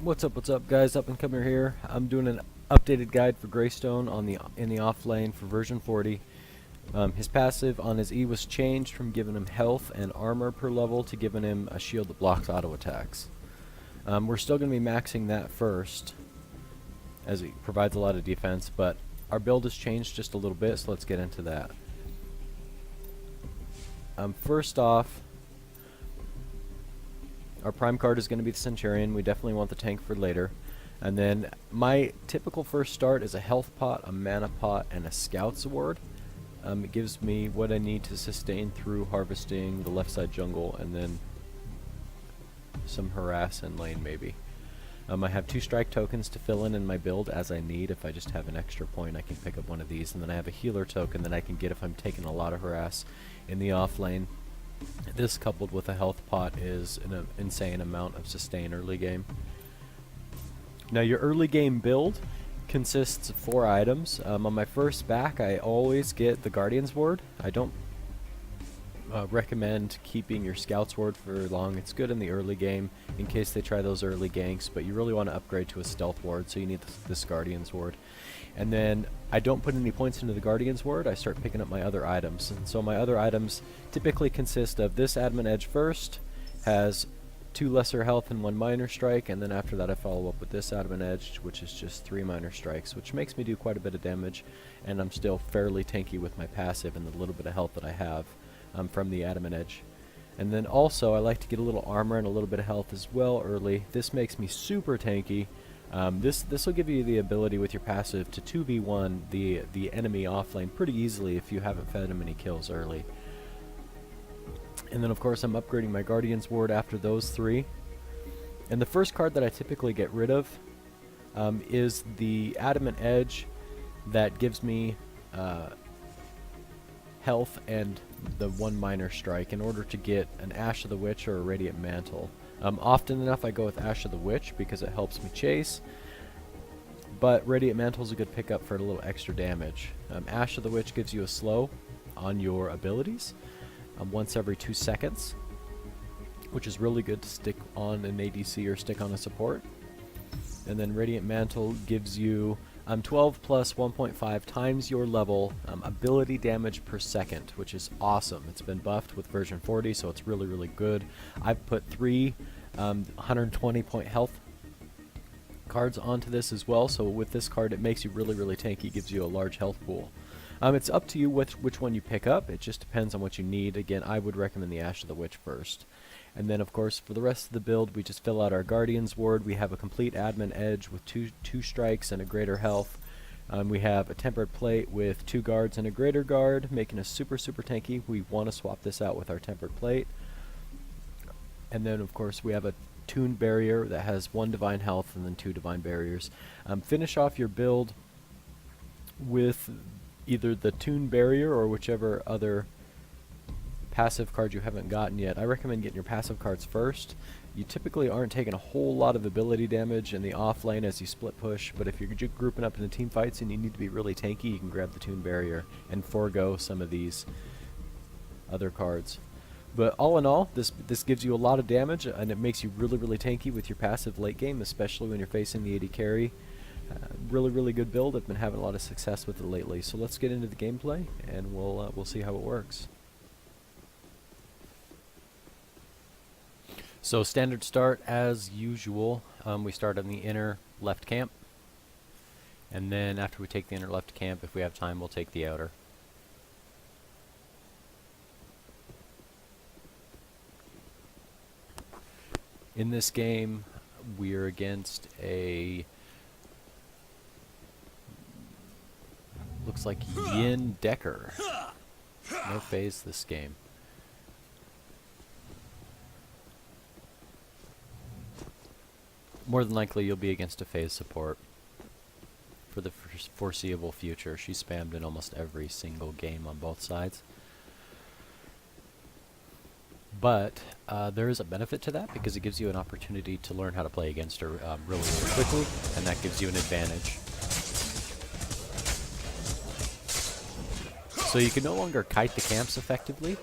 What's up, guys? Up and Comer here. I'm doing an updated guide for Greystone on in the off lane for version 40. His passive on his E was changed from giving him health and armor per level to giving him a shield that blocks auto attacks. We're still going to be maxing that first, as it provides a lot of defense, but our build has changed just a little bit, so let's get into that. First off, our prime card is going to be the Centurion. We definitely want the tank for later. And then my typical first start is a health pot, a mana pot, and a Scout's Award. It gives me what I need to sustain through harvesting the left side jungle, and then some harass in lane maybe. I have 2 strike tokens to fill in my build as I need. If I just have an extra point, I can pick up one of these. And then I have a healer token that I can get if I'm taking a lot of harass in the off lane. This, coupled with a health pot, is an insane amount of sustain early game. Now, your early game build consists of 4 items. On my first back, I always get the Guardian's Ward. I don't recommend keeping your Scout's Ward for long. It's good in the early game in case they try those early ganks, but you really want to upgrade to a Stealth Ward, so you need this Guardian's Ward. And then I don't put any points into the Guardian's Ward. I start picking up my other items. And so my other items typically consist of this Adamant Edge first, has 2 lesser health and 1 minor strike, and then after that I follow up with this Adamant Edge, which is just 3 minor strikes, which makes me do quite a bit of damage, and I'm still fairly tanky with my passive and the little bit of health that I have from the Adamant Edge. And then also I like to get a little armor and a little bit of health as well early. This makes me super tanky. This will give you the ability with your passive to 2v1 the enemy offlane pretty easily if you haven't fed him any kills early. And then of course I'm upgrading my Guardian's Ward after those 3. And the first card that I typically get rid of is the Adamant Edge that gives me health and the 1 minor strike in order to get an Ash of the Witch or a Radiant Mantle. Often enough I go with Ash of the Witch because it helps me chase, but Radiant Mantle is a good pickup for a little extra damage. Ash of the Witch gives you a slow on your abilities once every 2 seconds, which is really good to stick on an ADC or stick on a support. And then Radiant Mantle gives you 12 plus 1.5 times your level ability damage per second, which is awesome. It's been buffed with version 40, so it's really, really good. I've put 3 120 point health cards onto this as well, so with this card it makes you really, really tanky, gives you a large health pool. It's up to you which one you pick up. It just depends on what you need. Again, I would recommend the Ash of the Witch first. And then, of course, for the rest of the build, we just fill out our Guardian's Ward. We have a complete Adamant Edge with two strikes and a greater health. We have a Tempered Plate with 2 guards and a greater guard, making us super, super tanky. We want to swap this out with our Tempered Plate. And then, of course, we have a Tuned Barrier that has 1 Divine Health and then 2 Divine Barriers. Finish off your build with either the Tuned Barrier or whichever other passive card you haven't gotten yet. I recommend getting your passive cards first. You typically aren't taking a whole lot of ability damage in the off lane as you split push, but if you're grouping up into team fights and you need to be really tanky, you can grab the Toon Barrier and forego some of these other cards. But all in all, this gives you a lot of damage, and it makes you really, really tanky with your passive late game, especially when you're facing the AD carry. Really, really good build. I've been having a lot of success with it lately. So let's get into the gameplay, and we'll see how it works. So standard start as usual. We start on the inner left camp, and then after we take the inner left camp, if we have time, we'll take the outer. In this game, we're against a looks like Yin Decker. No phase this game. More than likely you'll be against a phase support for the foreseeable future. She's spammed in almost every single game on both sides. But there is a benefit to that because it gives you an opportunity to learn how to play against her really, really quickly, and that gives you an advantage. So you can no longer kite the camps effectively.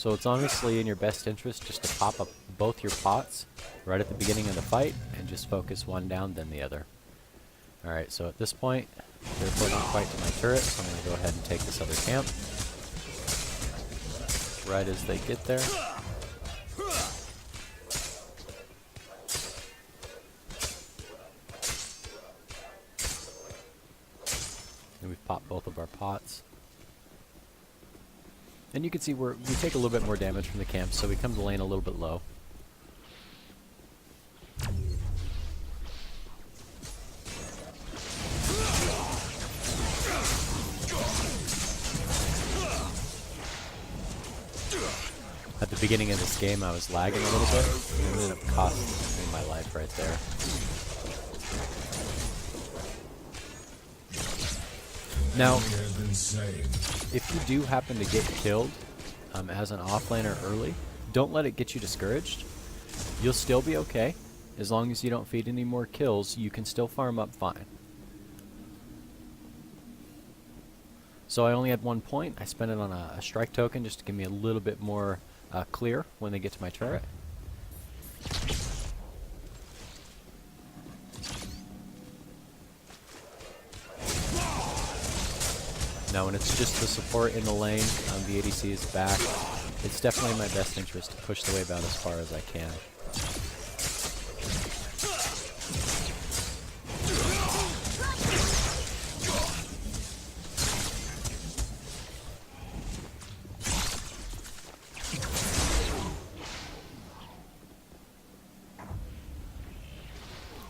So it's honestly in your best interest just to pop up both your pots right at the beginning of the fight and just focus one down then the other. Alright, so at this point, they're putting on quite to my turret, so I'm going to go ahead and take this other camp. Right as they get there. And we've popped both of our pots. And you can see we take a little bit more damage from the camp, so we come to lane a little bit low. At the beginning of this game, I was lagging a little bit, and it ended up costing me my life right there. Now, if you do happen to get killed as an offlaner early, don't let it get you discouraged. You'll still be okay. As long as you don't feed any more kills, you can still farm up fine. So I only had 1 point. I spent it on a strike token just to give me a little bit more clear when they get to my turret. Now when it's just the support in the lane, the ADC is back, it's definitely in my best interest to push the wave out as far as I can.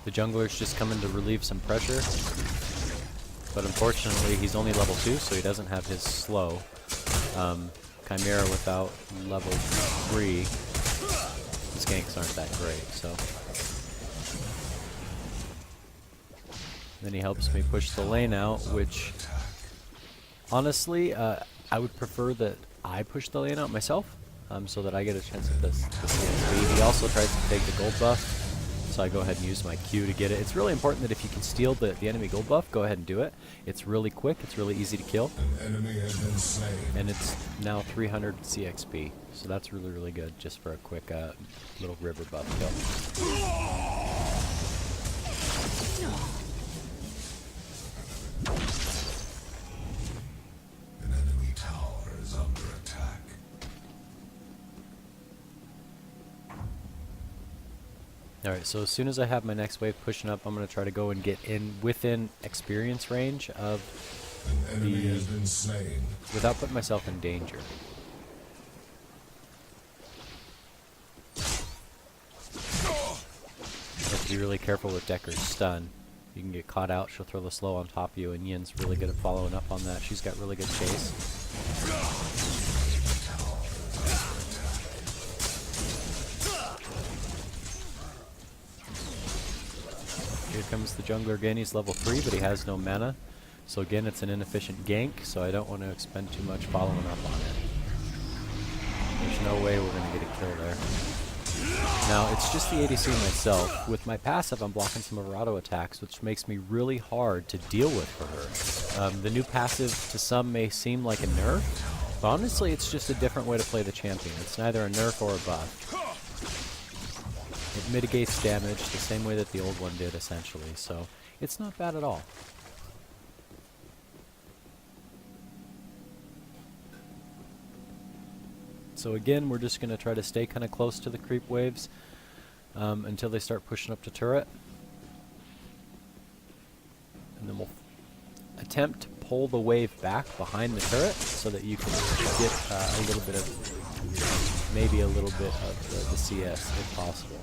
The jungler's just coming to relieve some pressure. But unfortunately, he's only level 2, so he doesn't have his slow. Chimera without level 3, his ganks aren't that great, so. Then he helps me push the lane out, which, honestly, I would prefer that I push the lane out myself, so that I get a chance at this CSV. He also tries to take the gold buff. So I go ahead and use my Q to get it. It's really important that if you can steal the enemy gold buff, go ahead and do it. It's really quick, it's really easy to kill. An enemy has been slain. And it's now 300 CXP. So that's really, really good just for a quick little river buff kill. An enemy tower is under attack. Alright, so as soon as I have my next wave pushing up, I'm going to try to go and get in within experience range of An enemy has been slain. without putting myself in danger. You have to be really careful with Decker's stun. You can get caught out, she'll throw the slow on top of you, and Yin's really good at following up on that. She's got really good chase. Here comes the jungler again. He's level 3, but he has no mana. So again, it's an inefficient gank, so I don't want to expend too much following up on it. There's no way we're going to get a kill there. Now, it's just the ADC myself. With my passive, I'm blocking some of her auto attacks, which makes me really hard to deal with for her. The new passive to some may seem like a nerf, but honestly, it's just a different way to play the champion. It's neither a nerf or a buff. It mitigates damage the same way that the old one did, essentially, so it's not bad at all. So again, we're just going to try to stay kind of close to the creep waves until they start pushing up to turret. And then we'll attempt to pull the wave back behind the turret so that you can get a little bit of, maybe a little bit of the CS if possible.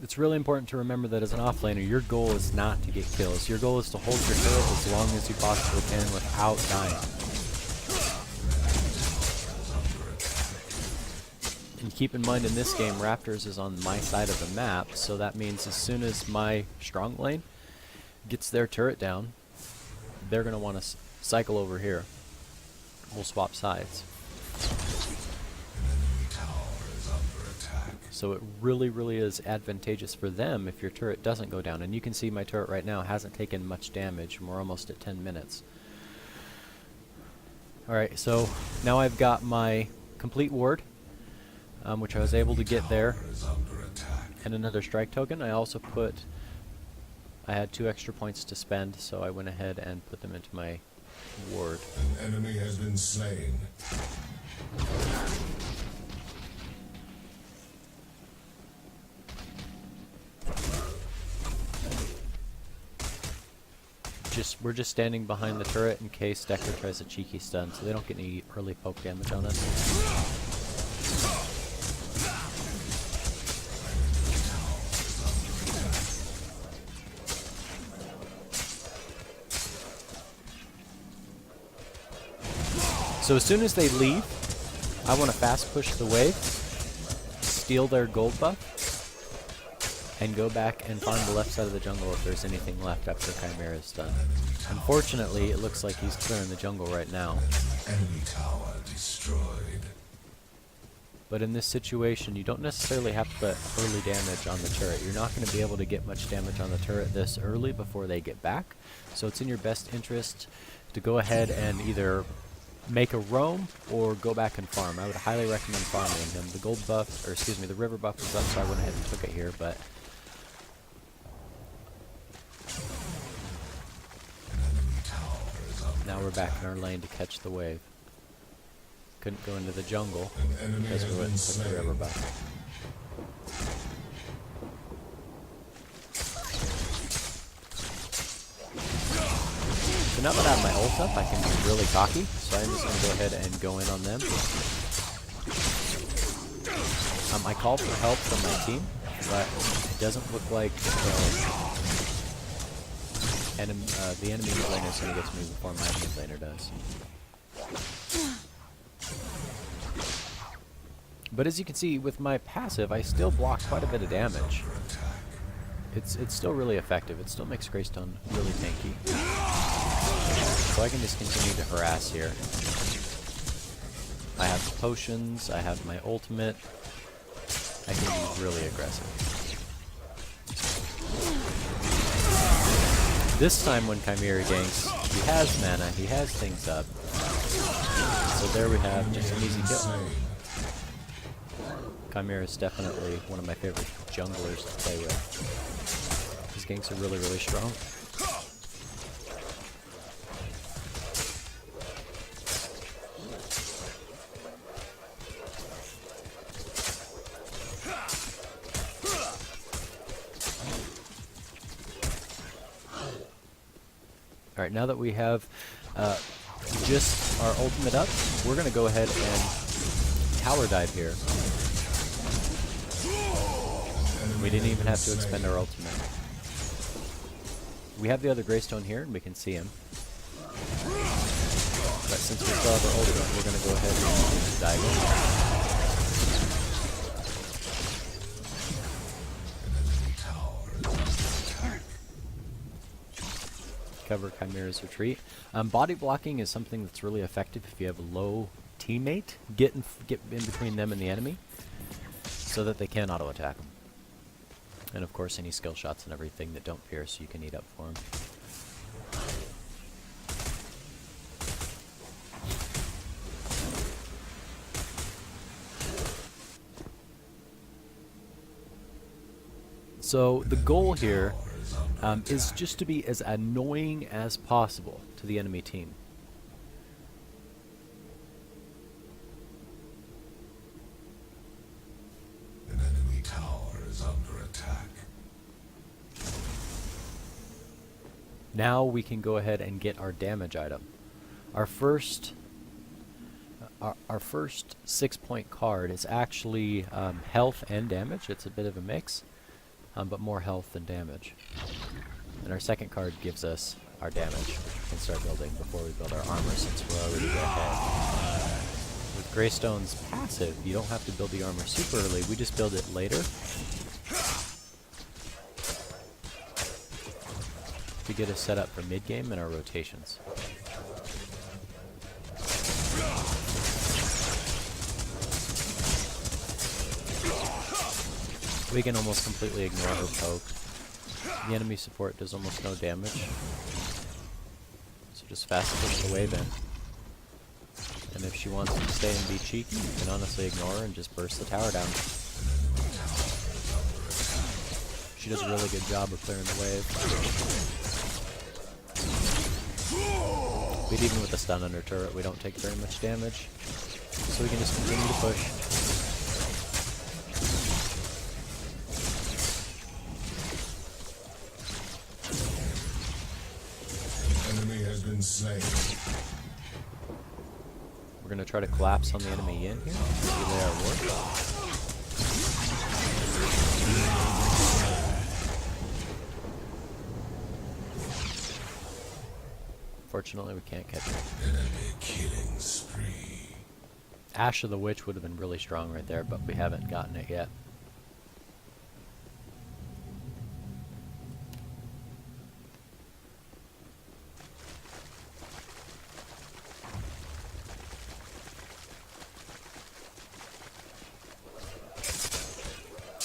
It's really important to remember that as an offlaner, your goal is not to get kills. Your goal is to hold your turret as long as you possibly can without dying. And keep in mind, in this game, Raptors is on my side of the map, so that means as soon as my strong lane gets their turret down, they're going to want to cycle over here. We'll swap sides. An enemy tower is under so it really is advantageous for them if your turret doesn't go down. And you can see my turret right now hasn't taken much damage, and we're almost at 10 minutes. Alright, so now I've got my complete ward, which I was able to get there, and another strike token. I also I had 2 extra points to spend, so I went ahead and put them into my ward. An enemy has been slain. We're just standing behind the turret in case Decker tries a cheeky stun, so they don't get any early poke damage on us. So as soon as they leave, I want to fast push the wave, steal their gold buff, and go back and farm the left side of the jungle if there's anything left after Chimera is done. Unfortunately, it looks like he's clearing the jungle right now. Enemy tower destroyed. But in this situation, you don't necessarily have to put early damage on the turret. You're not going to be able to get much damage on the turret this early before they get back. So it's in your best interest to go ahead and either make a roam or go back and farm. I would highly recommend farming him. The gold buff, or excuse me, the river buff was up, so I went ahead and took it here, but now we're back in our lane to catch the wave. Couldn't go into the jungle because we went and took the river buff. So now that I have my ult up, I can be really cocky, so I'm just going to go ahead and go in on them. I called for help from my team, but it doesn't look like the enemy mid laner is going to get to me before my mid laner does. But as you can see, with my passive, I still block quite a bit of damage. It's still really effective. It still makes Greystone really tanky. So I can just continue to harass here. I have the potions, I have my ultimate. I can be really aggressive. This time when Chimera ganks, he has mana, he has things up. So there we have just an easy kill. Chimera is definitely one of my favorite junglers to play with. His ganks are really strong. Alright, now that we have just our ultimate up, we're going to go ahead and tower dive here. We didn't even have to expend our ultimate. We have the other Greystone here, and we can see him. But since we still have our ultimate, we're going to go ahead and dive in. Cover Chimera's retreat. Body blocking is something that's really effective if you have a low teammate. Get in between them and the enemy so that they can auto attack them. And of course any skill shots and everything that don't pierce you can eat up for them. So the goal here is just to be as annoying as possible to the enemy team. An enemy tower is under attack. Now we can go ahead and get our damage item. Our first 6-point card is actually health and damage. It's a bit of a mix, but more health than damage. And our second card gives us our damage, which we can start building before we build our armor since we're already way ahead. With Greystone's passive, you don't have to build the armor super early, we just build it later to get us set up for mid-game and our rotations. We can almost completely ignore her poke. The enemy support does almost no damage. So just fast push the wave in. And if she wants to stay and be cheeky, you can honestly ignore her and just burst the tower down. She does a really good job of clearing the wave. But even with the stun under turret, we don't take very much damage. So we can just continue to push. Enemy has been slain. We're going to try to collapse on the enemy in here. Relay our ward. Fortunately, we can't catch her. Enemy killing spree. Ash of the Witch would have been really strong right there, but we haven't gotten it yet.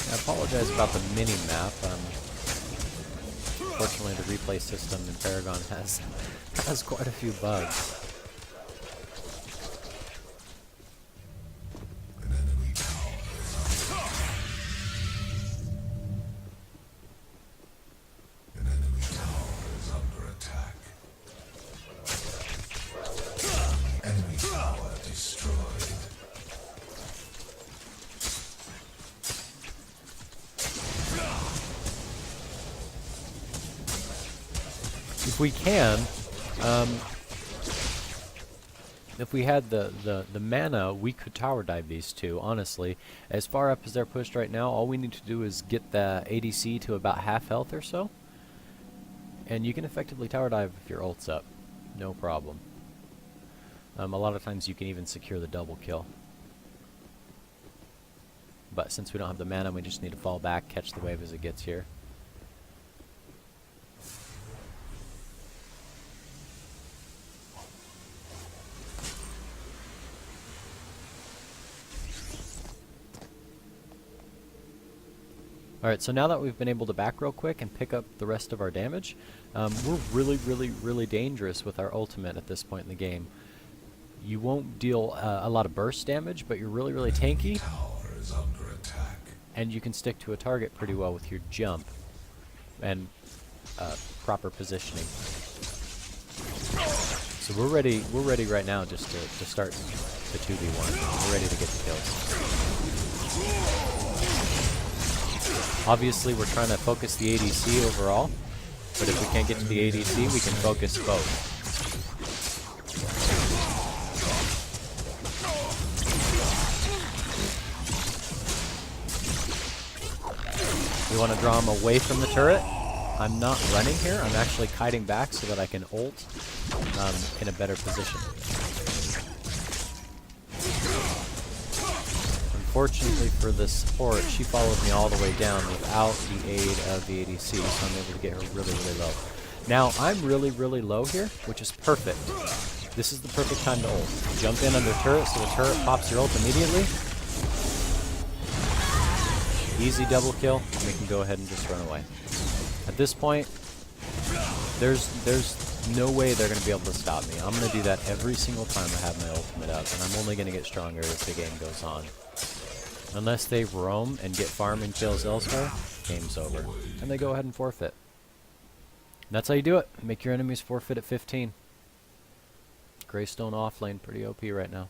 I apologize about the mini-map. Unfortunately, the replay system in Paragon has quite a few bugs. An enemy tower is under. An enemy tower is under attack. Enemy tower destroyed. If we can, if we had the mana, we could tower dive these two, honestly. As far up as they're pushed right now, all we need to do is get the ADC to about half health or so. And you can effectively tower dive if your ult's up. No problem. A lot of times you can even secure the double kill. But since we don't have the mana, we just need to fall back, catch the wave as it gets here. Alright, so now that we've been able to back real quick and pick up the rest of our damage, we're really dangerous with our ultimate at this point in the game. You won't deal a lot of burst damage, but you're really tanky, Tower is under attack. and you can stick to a target pretty well with your jump and proper positioning. So we're ready right now just to start the 2v1. We're ready to get the kills. Obviously, we're trying to focus the ADC overall, but if we can't get to the ADC, we can focus both. We want to draw him away from the turret. I'm not running here. I'm actually kiting back so that I can ult in a better position. Unfortunately for the support, she followed me all the way down without the aid of the ADC, so I'm able to get her really low. Now, I'm really low here, which is perfect. This is the perfect time to ult. Jump in under turret so the turret pops your ult immediately. Easy double kill, and we can go ahead and just run away. At this point, there's no way they're going to be able to stop me. I'm going to do that every single time I have my ultimate up, and I'm only going to get stronger as the game goes on. Unless they roam and get farm and kills elsewhere, game's over. And they go ahead and forfeit. And that's how you do it. Make your enemies forfeit at 15. Greystone offlane, pretty OP right now.